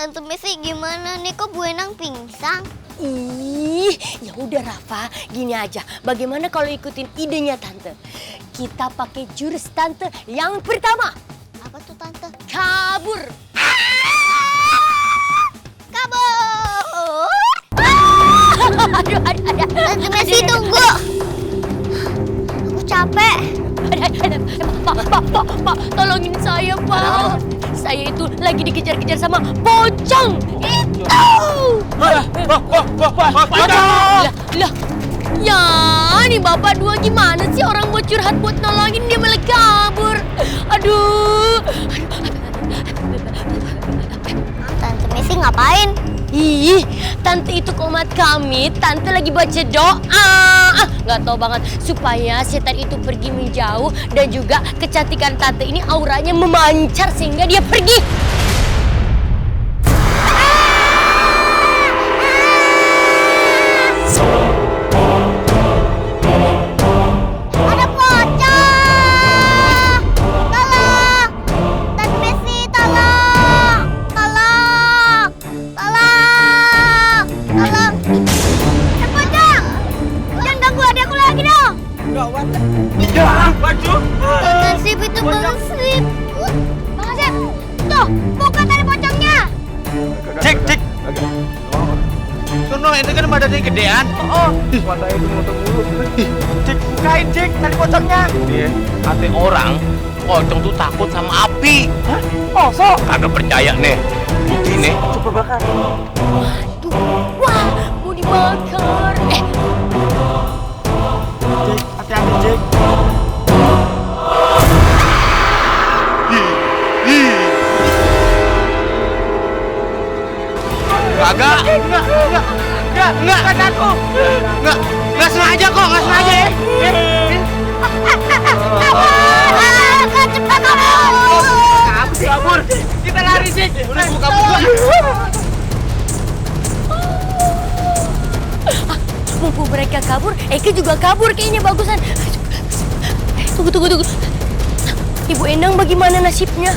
Tante Messi gimana nih, kok Bu Endang pingsan? Ih, ya udah Rafa, gini aja. Bagaimana kalau ikutin idenya Tante? Kita pakai jurus Tante yang pertama. Apa tuh Tante? Kabur. Kabur! Aduh. Tante Messi tunggu. Aku capek. Pak, tolongin saya, Pak. Saya itu lagi dikejar-kejar sama pocong. Itu. Lah, ya, nih Bapak dua gimana sih, orang mau curhat buat nolongin dia malah kabur. Aduh. Tante Messi ngapain? Ih, Tante itu komat kami, Tante lagi baca doa. Nggak tahu banget supaya setan itu pergi menjauh dan juga kecantikan Tante ini auranya memancar sehingga dia pergi. Ada pocong! Tolong! Tante Messi, tolong! Tolong! Tolong! Tolong! Pocong! Jangan ganggu adekku lagi dong! Tante Sip itu Bang Sip. Bang Sip, tuh, buka tadi pocongnya! Cek. Sono itu kan badannya gedean. Matanya itu motong mulu. Cek, bukain cek tadi pocongnya. Iya, kata orang pocong tuh takut sama api. Hah? Oh, so? Kagak percaya nih. Bukti nih. Coba bakar. Wah, mau dibakar. Cek, hati-hati cek. Enggak kan aku. Enggak sengaja kok, enggak sengaja ya. Kak, cepat kabur! Kabur. Kita lari sih. Udah gua kabur. Mumpung mereka kabur, Eke juga kabur kayaknya bagusan. Tunggu. Ibu Endang bagaimana nasibnya?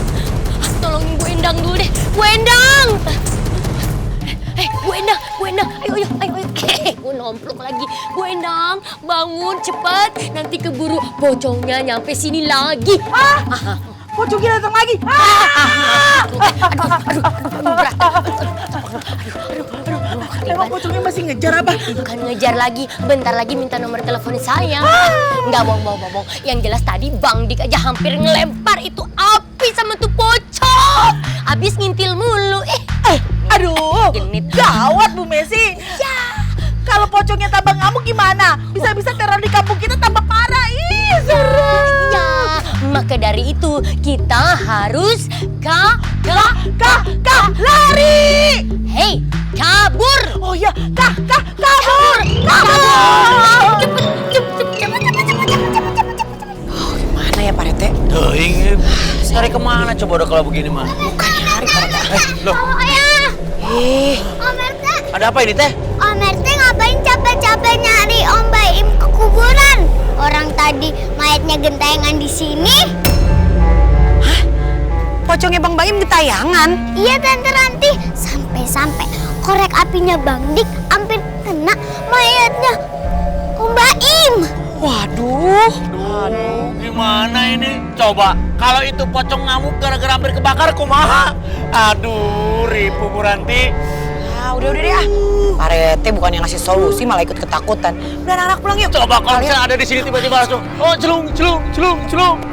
Tolongin Bu Endang dulu deh. Bu Endang! Bu Endang, ayo. Gue nomplok lagi. Bu Endang, bangun cepat. Nanti keburu pocongnya nyampe sini lagi. Pocongnya datang lagi. Emang pocongnya masih ngejar apa? Bukan ngejar lagi, bentar lagi minta nomor telepon saya. Nggak bohong. Yang jelas tadi Bang Dik aja hampir ngelempar itu api sama tuh pocong. Abis ngintil mulu. Aduh, Genit. gawat Bu Messi. Ya. Kalau pocongnya tambah ngamuk gimana? Bisa-bisa teror di kampung kita tambah parah. Ih, serem. Ya, maka dari itu kita harus lari. Hei, kabur. Oh ya, kabur. Cepet. Mana ya Pak Rete? Ding, cari kemana coba udah kalau begini mah? Bukan hari Pak Rete. Loh, Ayah! Eh, Om RT! ada apa ini teh? Om RT ngapain capek-capek nyari Om Baim ke kuburan? Orang tadi mayatnya gentayangan di sini. pocongnya Bang Baim gentayangan. Iya Tante Ranti, sampai-sampai korek apinya Bang Dik hampir kena mayatnya Om Baim. Waduh. Aduh, gimana ini? Coba, kalau itu pocong ngamuk gara-gara hampir kebakar, kumaha? Aduh, ribu Bu Ranti. Udah deh ah. Pak Rete bukan yang ngasih solusi malah ikut ketakutan. Udah anak-anak pulang yuk. Coba kalau misalnya ada di sini tiba-tiba langsung, oh celung,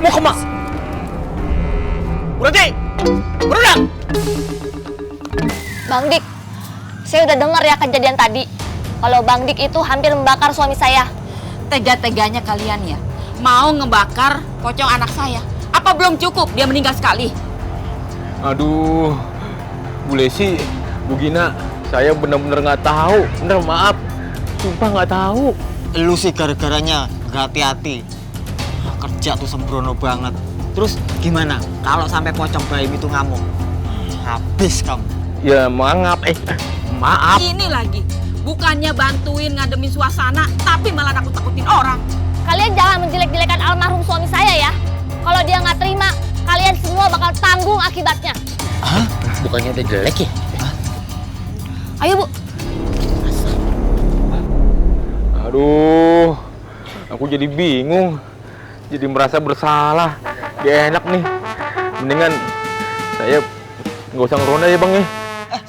mau kemana? Bu Ranti, berulang. Bang Dik, saya udah dengar ya kejadian tadi. Kalau Bang Dik itu hampir membakar suami saya. Tega-teganya kalian ya, mau ngebakar pocong anak saya. Apa belum cukup dia meninggal sekali? Aduh, Bu Lesi, Bu Gina, saya benar-benar nggak tahu. Bener maaf, sumpah nggak tahu. Lu sih gara-garanya nggak hati-hati. Kerja tuh sembrono banget. Terus gimana kalau sampai pocong Baim itu ngamuk? Habis kamu. Ya maaf, maaf. Ini lagi, bukannya bantuin ngademin suasana, tapi malah nakut-nakutin orang. Kalian jangan menjelek-jelekan almarhum suami saya ya. Kalau dia nggak terima, kalian semua bakal tanggung akibatnya. Hah? Bukannya udah jelek ya? Ayo, Bu. Aduh, aku jadi bingung, jadi merasa bersalah. Gak enak nih. Mendingan saya nggak usah ngeronda ya bang ya.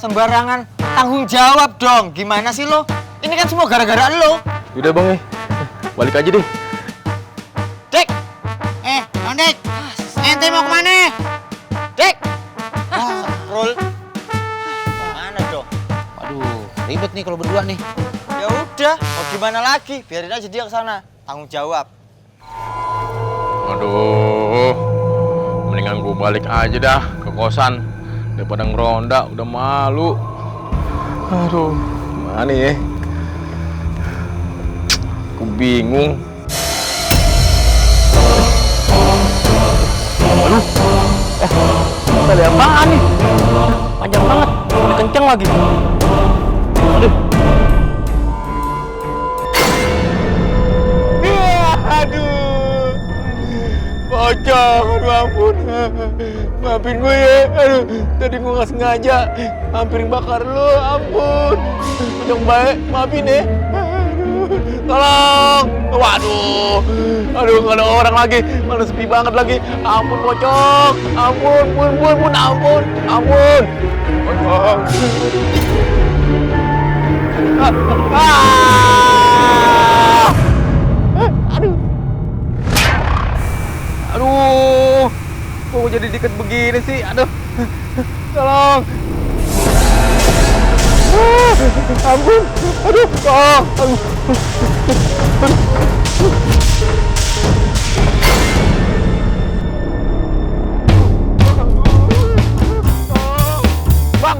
Sembarangan, tanggung jawab dong. Gimana sih lo? Ini kan semua gara-gara lo. Udah bang ya, balik aja deh. Dek! Bang Dek! Ente mau kemana? Dek! Rul. Mana dong? Aduh, ribet nih kalau berdua nih. Ya udah, mau gimana lagi? Biarin aja dia ke sana. Tanggung jawab. Aduh, mendingan gue balik aja dah ke kosan daripada ngeronda, udah malu. Aduh, mana ya? Aku bingung. Aduh, ada apaan nih? Panjang banget, udah kenceng lagi. Aduh. Aduh, pocong, aduh ampun, maafin gue ya, aduh, tadi gue nggak sengaja, hampir bakar lo, ampun, pocong baik, maafin ya, aduh, tolong, waduh, aduh nggak ada orang lagi, mana sepi banget lagi, ampun pocong, ampun, ampun, pocong, aduh, kok jadi deket begini sih? Aduh, tolong. Ampun, aduh, tolong, aduh.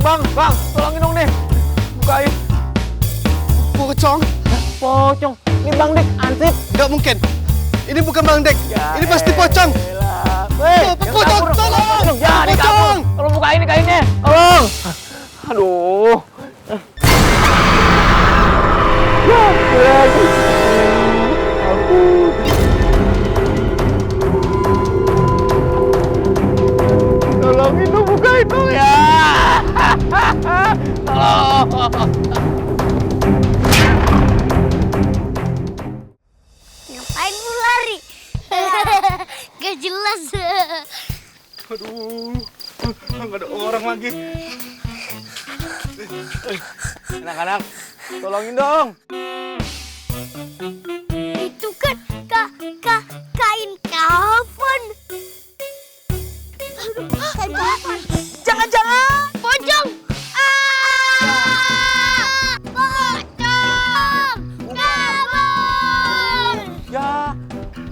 Bang, tolongin dong nih, bukain. Pocong? Pocong, ini Bang Dek, ansip. Gak mungkin. Ini bukan Bang Dek. Ini pasti pocong. Pocong, tolong! Jadi pocong! Tolong bukain nih kainnya. Tolong. Aduh. Tolongin dong, bukain dong ya. Tolong. Ngapain lu lari? Gak jelas. Aduh, nggak ada orang lagi. Anak-anak, tolongin dong. Itu kan kain kafan. Kain kafan. Jangan-jangan Pocong. Pocong. Kabur. Ya,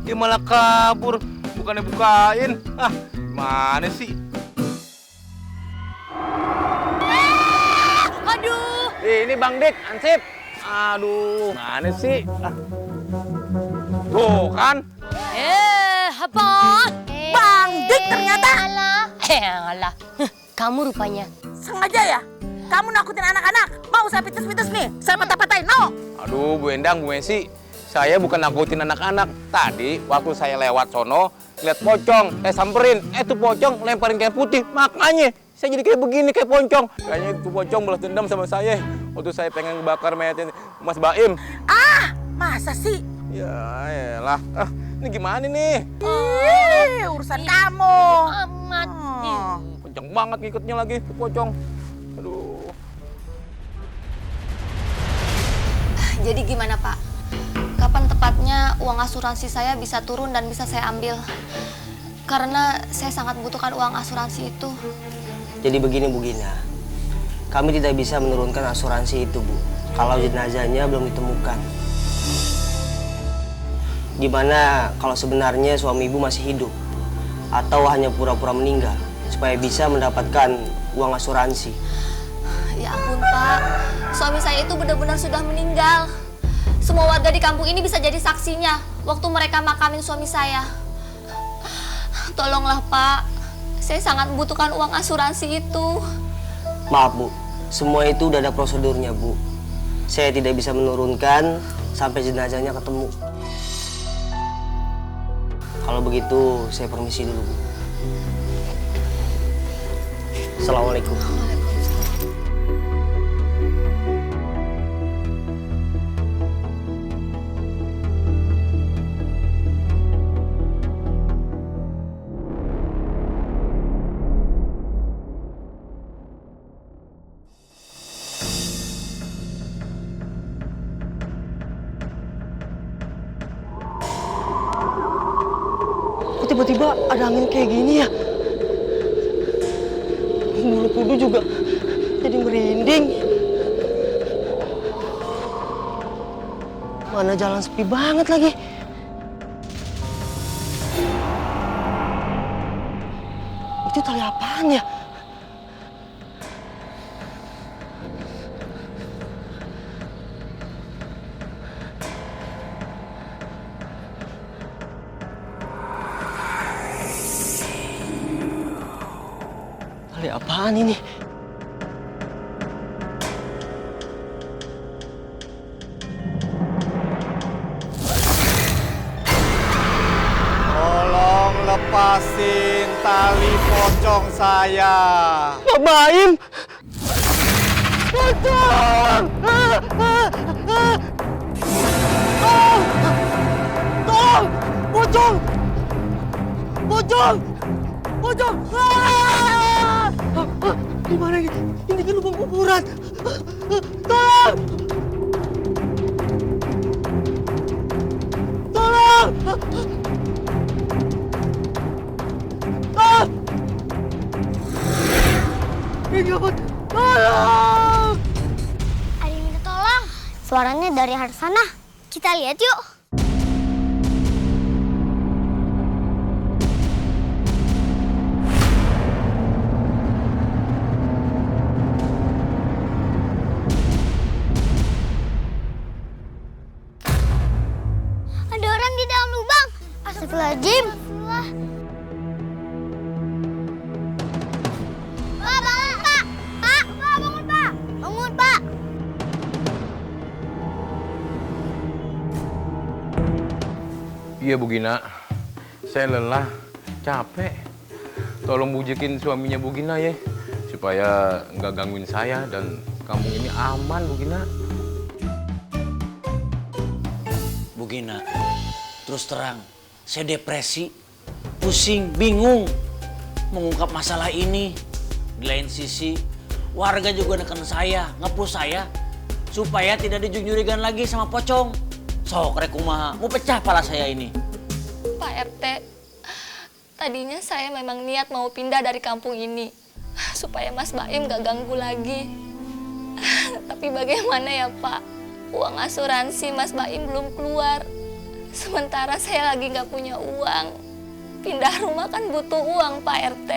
dia malah kabur, bukannya bukain. Ah, mana sih? Aduh. Ini Bang Dik, ansip. Aduh, mana sih? Ah. Tuh kan? Apa? Bang Dik ternyata. Alah. Kamu rupanya. Sengaja ya? Kamu nakutin anak-anak. Mau saya pites-pites nih. Saya patah-patahin. No. Aduh, Bu Endang, Bu Messi. Saya bukan nakutin anak-anak. Tadi waktu saya lewat sono, lihat pocong, samperin. Tuh pocong lemparin kayak putih. Makanya saya jadi kayak begini, kayak poncong. Kayaknya itu pocong balas dendam sama saya. Waktu saya pengen bakar mayatnya Mas Baim. Ah, masa sih? Ya elah. Ini gimana nih? Urusan kamu. Amat. Kenceng banget ngikutnya lagi tuh pocong. Aduh. Jadi gimana Pak? Kapan tepatnya uang asuransi saya bisa turun dan bisa saya ambil? Karena saya sangat membutuhkan uang asuransi itu. Jadi begini Bu Gina, kami tidak bisa menurunkan asuransi itu Bu, kalau jenazahnya belum ditemukan. Gimana kalau sebenarnya suami Ibu masih hidup? Atau hanya pura-pura meninggal, supaya bisa mendapatkan uang asuransi? Ya ampun Pak, suami saya itu benar-benar sudah meninggal. Semua warga di kampung ini bisa jadi saksinya waktu mereka makamin suami saya. Tolonglah Pak, saya sangat membutuhkan uang asuransi itu. Maaf Bu, semua itu udah ada prosedurnya Bu. Saya tidak bisa menurunkan sampai jenazahnya ketemu. Kalau begitu, saya permisi dulu Bu. Assalamualaikum. tiba-tiba ada angin kayak gini ya? Bulu kudu juga jadi merinding. Mana jalan sepi banget lagi. Itu tali apaan ya? Tali apaan ini? Tolong lepasin tali pocong saya. Pak Baim! Pocong! Tolong! Tolong! Pocong! Pocong! Pocong! Di mana ini? Ini kan lubang kuburan. Tolong! Tolong! Tolong! Ini gawat! Tolong! Ada yang minta tolong. Suaranya dari arah sana. Kita lihat yuk. Ada orang di dalam lubang. Astagfirullahaladzim. Pak, bangun Pak. Pak, bangun Pak. Bangun Pak. Iya Bu Gina, saya lelah, capek. Tolong bujukin suaminya Bu Gina ya, supaya nggak gangguin saya dan kampung ini aman Bu Gina. Bu Gina, terus terang, saya depresi, pusing, bingung mengungkap masalah ini. Di lain sisi, warga juga neken saya, ngepush saya, supaya tidak dijunjurigan lagi sama pocong. Sok rek kumaha, mau pecah pala saya ini. Pak RT, tadinya saya memang niat mau pindah dari kampung ini supaya Mas Baim gak ganggu lagi. Tapi bagaimana ya Pak? Uang asuransi Mas Baim belum keluar. Sementara saya lagi gak punya uang. Pindah rumah kan butuh uang Pak RT.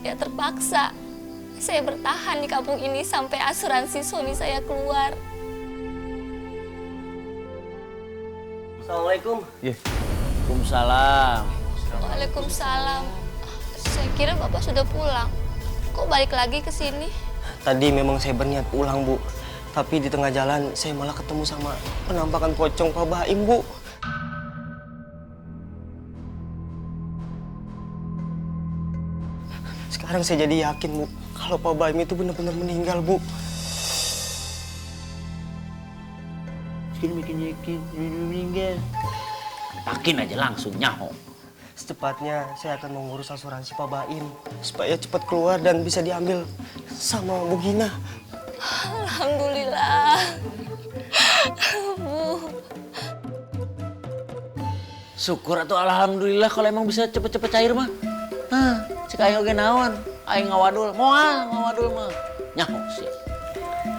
Ya terpaksa saya bertahan di kampung ini sampai asuransi suami saya keluar. Assalamualaikum. Iya. Waalaikumsalam. Waalaikumsalam. Saya kira Bapak sudah pulang. Kok balik lagi ke sini? Tadi memang saya berniat pulang, Bu. Tapi di tengah jalan saya malah ketemu sama penampakan pocong Pak Baim, Bu. Sekarang saya jadi yakin, Bu, kalau Pak Baim itu benar-benar meninggal, Bu. Meninggal. Pakin aja langsung nyaho. Secepatnya saya akan mengurus asuransi Pak Baim supaya cepat keluar dan bisa diambil sama Bu Gina. Alhamdulillah. Bu. Syukur atau alhamdulillah kalau emang bisa cepet-cepet cair mah. Nah, cek aing oge naon? Aing ngawadul. Moal ngawadul mah. Nyaho sih.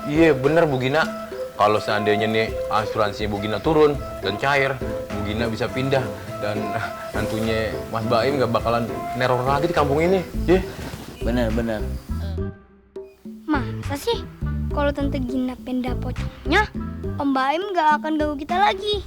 Iya bener Bu Gina. Kalau seandainya nih asuransinya Bu Gina turun dan cair, Bu Gina bisa pindah dan nantunya Mas Baim nggak bakalan neror lagi di kampung ini, ya? Bener. Masa sih? Kalau Tante Gina pindah pocongnya, Om Baim nggak akan ganggu kita lagi.